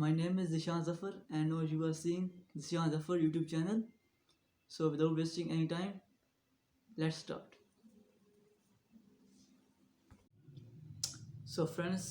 My name is Zishan Zafar and now you are seeing Zishan Zafar YouTube channel. Without wasting any time, let's start. Friends,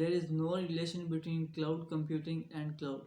there is no relation between cloud computing and cloud.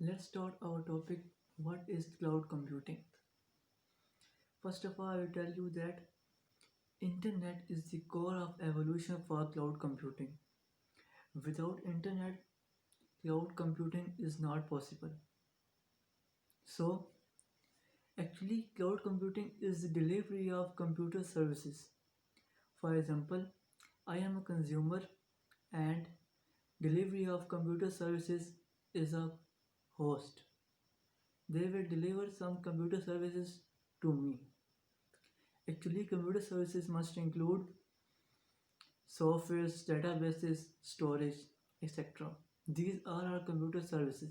Let's start our topic. What is cloud computing? First of all, I will tell you that internet is the core of evolution for cloud computing. Without internet, cloud computing is not possible. Actually, cloud computing is the delivery of computer services. For example, I am a consumer and delivery of computer services is a host. They will deliver some computer services to me. Actually, computer services must include softwares, databases, storage, etc. These are our computer services.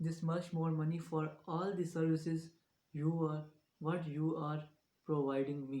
this much more money for all the services you are providing me।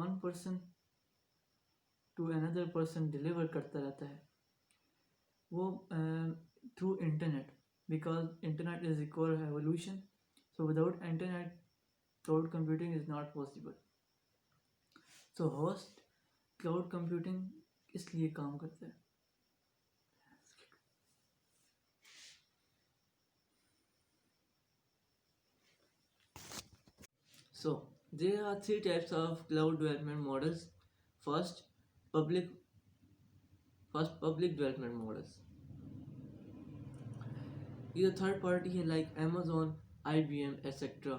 1% to اندر person deliver کرتا رہتا ہے وہ through internet, because internet is the core evolution. So without internet cloud computing is not possible. So host cloud computing اس لیے کام کرتا ہے. So there are three types of cloud development models. First, public development models. Either third party like Amazon, IBM, etc.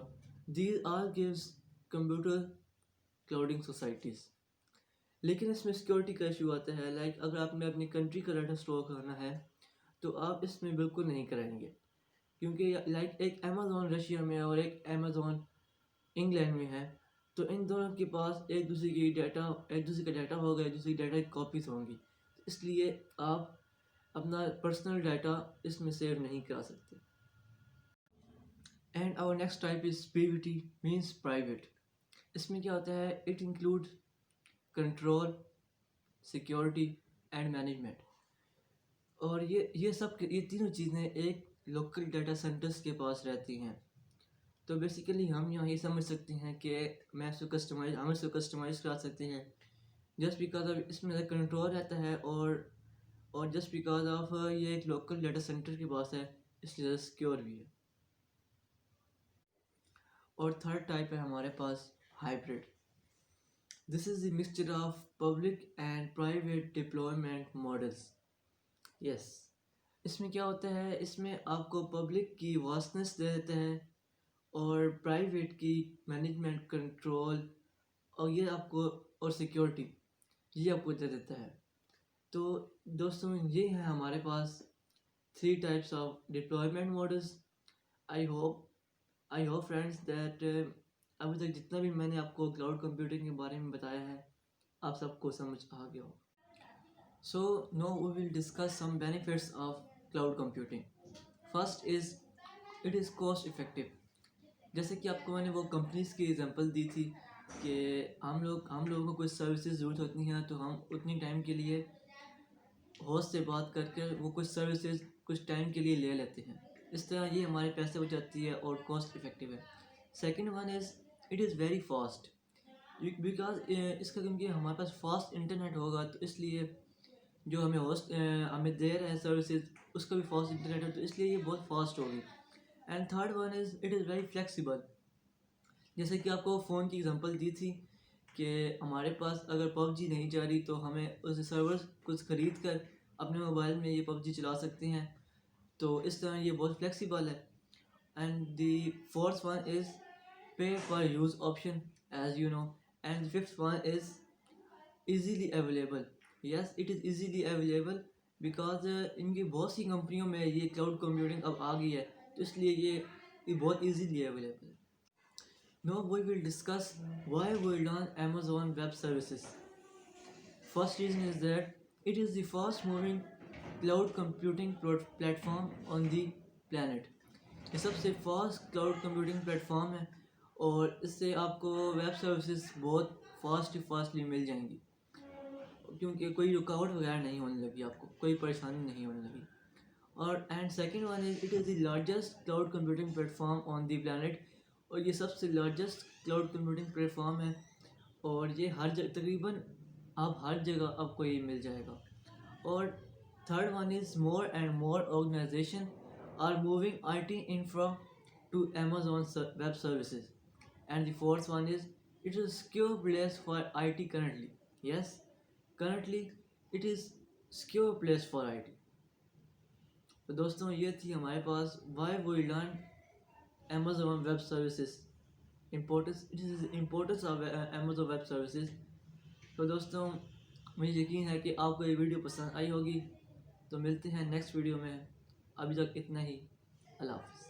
These all gives computer clouding societies. لیکن اس میں security کا issue آتا ہے. لائک اگر آپ نے اپنی کنٹری کا ڈاٹا اسٹور کرنا ہے تو آپ اس میں بالکل نہیں کریں گے، کیونکہ لائک ایک امیزون رشیا میں اور ایک امیزون انگلینڈ میں ہے، تو ان دونوں کے پاس ایک دوسرے کا ڈیٹا ہوگا، ایک دوسرے کی ڈیٹا کی کاپیز ہوں گی. اس لیے آپ اپنا پرسنل ڈیٹا اس میں سیو نہیں کرا سکتے. And our next type is PVT means private. اس میں کیا ہوتا ہے؟ It include control, security and management. اور یہ تینوں چیزیں ایک لوکل ڈیٹا سینٹرز کے پاس رہتی ہیں. تو بیسیکلی ہم یہاں یہ سمجھ سکتے ہیں کہ ہم اس کو کسٹمائز کرا سکتے ہیں جسٹ بیکاز آف اس میں کنٹرول رہتا ہے اور جسٹ بیکاز آف یہ ایک لوکل ڈیٹا سینٹر کے پاس ہے، اس لیے سیکیور بھی ہے. اور تھرڈ ٹائپ ہے ہمارے پاس hybrid. This is the mixture of public and private deployment models. Yes, اس میں کیا ہوتا ہے؟ اس میں آپ کو پبلک کی واسٹنس دے دیتا ہے اور پرائیویٹ کی مینجمنٹ، کنٹرول اور یہ آپ کو اور سیکیورٹی یہ آپ کو دے دیتا ہے. تو دوستوں یہ ہیں ہمارے پاس 3 types of deployment models. I hope friends that ابھی تک جتنا بھی میں نے آپ کو کلاؤڈ کمپیوٹنگ کے بارے میں بتایا ہے آپ سب کو سمجھ آ گیا ہو. So now we will discuss some benefits of cloud computing. First is it is cost effective. جیسے کہ آپ کو میں نے وہ کمپنیز کی ایگزامپل دی تھی کہ ہم لوگوں کو کچھ سروسز ضرورت ہوتی ہیں تو ہم اتنی ٹائم کے لیے ہوسٹ سے بات کر کے وہ کچھ سروسز کچھ ٹائم کے لیے لے لیتے ہیں. اس طرح یہ ہمارے پیسے بچاتی ہے اور کاسٹ افیکٹو ہے. Second one is it is very fast. Because اس کا کیونکہ ہمارے پاس فاسٹ انٹرنیٹ ہوگا تو اس لیے جو ہمیں دے رہا ہے سروسز اس کا بھی فاسٹ انٹرنیٹ ہے، تو اس لیے یہ بہت فاسٹ ہوگی. And third one is it is very flexible. جیسے کہ آپ کو فون کی ایگزامپل دی تھی کہ ہمارے پاس اگر PUBG نہیں چل رہی تو ہمیں اس سرورز کچھ خرید کر اپنے موبائل میں یہ PUBG چلا سکتے ہیں. تو اس طرح یہ بہت فلیکسیبل ہے. And the fourth one is pay per use option as you know. And the fifth one is easily available. Yes, it is easily available because ان کی بہت سی کمپنیوں میں یہ کلاؤڈ کمپیوٹنگ اب آ گئی ہے، تو اس لیے یہ بہت ایزیلی اویلیبل ہے. Now we will discuss why we learn Amazon Web Services. First reason is that it is the fast moving cloud computing platform on the planet. یہ سب سے فاسٹ کلاؤڈ کمپیوٹنگ پلیٹفارم ہے اور اس سے آپ کو web services بہت fastly مل جائیں گی، کیونکہ کوئی رکاوٹ وغیرہ نہیں ہونے لگی، آپ کو کوئی پریشانی نہیں ہونے لگی. اور and second one is it is the largest cloud computing platform on the planet. اور یہ سب سے لارجسٹ کلاؤڈ کمپیوٹنگ پلیٹفارم ہے اور یہ تقریباً ہر جگہ آپ کو یہ مل جائے گا. اور third one is more and more organization are moving IT infra to Amazon web services. And the fourth one is it is secure place for IT currently. Yes, currently it is secure place for IT. تو دوستوں یہ تھی ہمارے پاس why we learn Amazon Web Services importance of Amazon Web Services. تو دوستوں مجھے یقین ہے کہ آپ کو یہ ویڈیو پسند آئی ہوگی. تو ملتے ہیں نیکسٹ ویڈیو میں. ابھی تک اتنا ہی. اللہ حافظ.